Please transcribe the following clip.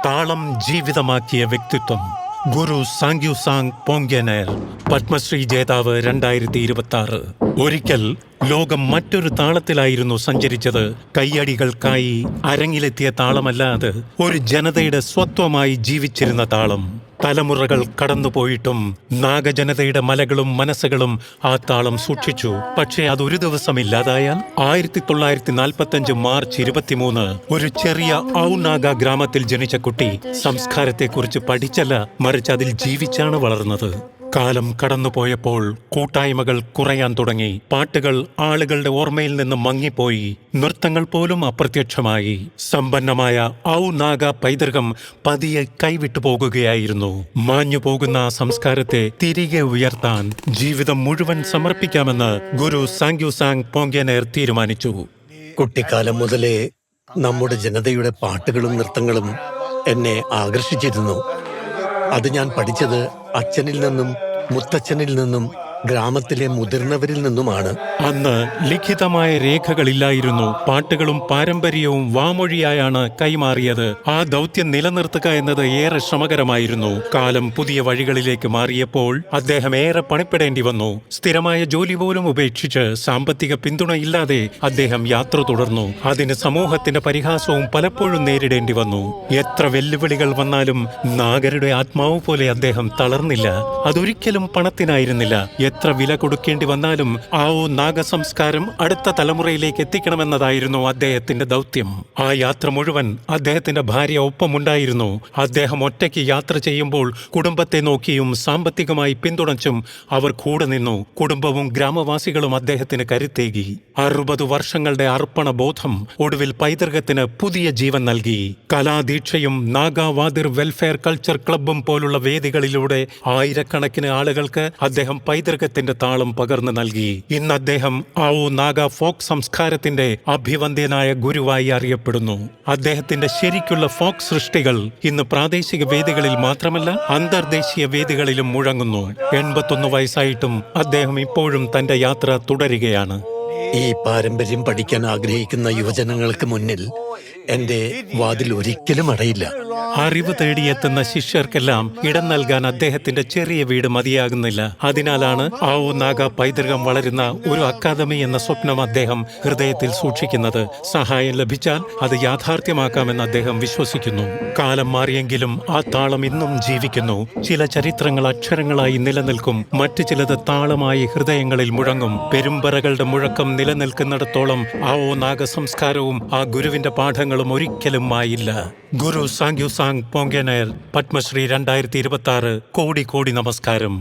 താളം ജീവിതമാക്കിയ വ്യക്തിത്വം ഗുരു സാങ്ക്യുസാങ് പോങ്ക്യനേർ, പത്മശ്രീ ജേതാവ് 2026. ഒരിക്കൽ ലോകം മറ്റൊരു താളത്തിലായിരുന്നു സഞ്ചരിച്ചത്. കയ്യടികൾക്കായി അരങ്ങിലെത്തിയ താളമല്ല അത്, ഒരു ജനതയുടെ സ്വത്വമായി ജീവിച്ചിരുന്ന താളം. തലമുറകൾ കടന്നുപോയിട്ടും നാഗജനതയുടെ മലകളും മനസ്സുകളും ആ താളം സൂക്ഷിച്ചു. പക്ഷേ അതൊരു ദിവസം ഇല്ലാതായാൽ 1945 മാർച്ച് 23 ഒരു ചെറിയ ഔനാഗ ഗ്രാമത്തിൽ ജനിച്ച കുട്ടി സംസ്കാരത്തെക്കുറിച്ച് പഠിച്ചല്ല, മറിച്ച് അതിൽ ജീവിച്ചാണ് വളർന്നത്. കാലം കടന്നുപോയപ്പോൾ കൂട്ടായ്മകൾ കുറയാൻ തുടങ്ങി. പാട്ടുകൾ ആളുകളുടെ ഓർമ്മയിൽ നിന്ന് മങ്ങിപ്പോയി. നൃത്തങ്ങൾ പോലും അപ്രത്യക്ഷമായി. സമ്പന്നമായ ഔനാഗ പൈതൃകം പതിയെ കൈവിട്ടു പോകുകയായിരുന്നു. മാഞ്ഞു പോകുന്ന ആ സംസ്കാരത്തെ തിരികെ ഉയർത്താൻ ജീവിതം മുഴുവൻ സമർപ്പിക്കാമെന്ന് ഗുരു സാങ്ക്യുസാങ് പോങ്ക്യനേർ തീരുമാനിച്ചു. കുട്ടിക്കാലം മുതലേ നമ്മുടെ ജനതയുടെ പാട്ടുകളും നൃത്തങ്ങളും എന്നെ ആകർഷിച്ചിരുന്നു. അത് ഞാൻ പഠിച്ചത് അച്ഛനിൽ നിന്നും മുത്തച്ഛനിൽ നിന്നും ഗ്രാമത്തിലെ മുതിർന്നവരിൽ നിന്നുമാണ്. അന്ന് ലിഖിതമായ രേഖകളില്ലായിരുന്നു. പാട്ടുകളും പാരമ്പര്യവും വാമൊഴിയായാണ് കൈമാറിയത്. ആ ദൗത്യം നിലനിർത്തുക എന്നത് ഏറെ ശ്രമകരമായിരുന്നു. കാലം പുതിയ വഴികളിലേക്ക് മാറിയപ്പോൾ അദ്ദേഹം ഏറെ പണിപ്പെടേണ്ടി വന്നു. സ്ഥിരമായ ജോലി പോലും ഉപേക്ഷിച്ച് സാമ്പത്തിക പിന്തുണയില്ലാതെ അദ്ദേഹം യാത്ര തുടർന്നു. അതിന് സമൂഹത്തിന്റെ പരിഹാസവും പലപ്പോഴും നേരിടേണ്ടി വന്നു. എത്ര വെല്ലുവിളികൾ വന്നാലും നാഗരുടെ ആത്മാവ് പോലെ അദ്ദേഹം തളർന്നില്ല. അതൊരിക്കലും പണത്തിനായിരുന്നില്ല. എത്ര വില കൊടുക്കേണ്ടി വന്നാലും ആ നാഗസംസ്കാരം അടുത്ത തലമുറയിലേക്ക് എത്തിക്കണമെന്നതായിരുന്നു അദ്ദേഹത്തിന്റെ ദൗത്യം. ആ യാത്ര മുഴുവൻ അദ്ദേഹത്തിന്റെ ഭാര്യ ഒപ്പമുണ്ടായിരുന്നു. അദ്ദേഹം ഒറ്റയ്ക്ക് യാത്ര ചെയ്യുമ്പോൾ കുടുംബത്തെ നോക്കിയും സാമ്പത്തികമായി പിന്തുണച്ചും അവർ കൂടെ നിന്നു. കുടുംബവും ഗ്രാമവാസികളും അദ്ദേഹത്തിന് കരുത്തേകി. 60 വർഷങ്ങളുടെ അർപ്പണ ബോധം ഒടുവിൽ പൈതൃകത്തിന് പുതിയ ജീവൻ നൽകി. കലാദീക്ഷയും നാഗാവാദിർ വെൽഫെയർ കൾച്ചർ ക്ലബും പോലുള്ള വേദികളിലൂടെ ആയിരക്കണക്കിന് ആളുകൾക്ക് അദ്ദേഹം പൈതൃകത്തിന്റെ താളം പകർന്നു നൽകി. ഇന്ന് അദ്ദേഹം നാഗ ഫോക്ക് സംസ്കാരത്തിന്റെ അഭിവന്ദ്യനായ ഗുരുവായി അറിയപ്പെടുന്നു. അദ്ദേഹത്തിന്റെ ശരിക്കുള്ള ഫോക്ക് സൃഷ്ടികൾ ഇന്ന് പ്രാദേശിക വേദികളിൽ മാത്രമല്ല, അന്തർദേശീയ വേദികളിലും മുഴങ്ങുന്നു. 81 വയസ്സായിട്ടും അദ്ദേഹം ഇപ്പോഴും തന്റെ യാത്ര തുടരുകയാണ്. ഈ പാരമ്പര്യം പഠിക്കാൻ ആഗ്രഹിക്കുന്ന യുവജനങ്ങൾക്ക് മുന്നിൽ എന്റെ വാതിൽ ഒരിക്കലും അടയില്ല. അറിവ് തേടിയെത്തുന്ന ശിഷ്യർക്കെല്ലാം ഇടം നൽകാൻ അദ്ദേഹത്തിന്റെ ചെറിയ വീട് മതിയാകുന്നില്ല. അതിനാലാണ് നാഗ പൈതൃകം വളരുന്ന ഒരു അക്കാദമി എന്ന സ്വപ്നം അദ്ദേഹം ഹൃദയത്തിൽ സൂക്ഷിക്കുന്നത്. സഹായം ലഭിച്ചാൽ അത് യാഥാർത്ഥ്യമാക്കാമെന്ന് അദ്ദേഹം വിശ്വസിക്കുന്നു. കാലം മാറിയെങ്കിലും ആ താളം ഇന്നും ജീവിക്കുന്നു. ചില ചരിത്രങ്ങൾ അക്ഷരങ്ങളായി നിലനിൽക്കും, മറ്റു ചിലത് താളമായി ഹൃദയങ്ങളിൽ മുഴങ്ങും. പെരുമ്പറകളുടെ മുഴക്കം നിലനിൽക്കുന്നിടത്തോളം നാഗ സംസ്കാരവും ആ ഗുരുവിന്റെ പാഠങ്ങളും ഒരിക്കലും മായില്ല. ഗുരു സാങ്ക്യുസാങ് പോങ്ക്യനേർ, പത്മശ്രീ 2026. കോടി കോടി നമസ്കാരം.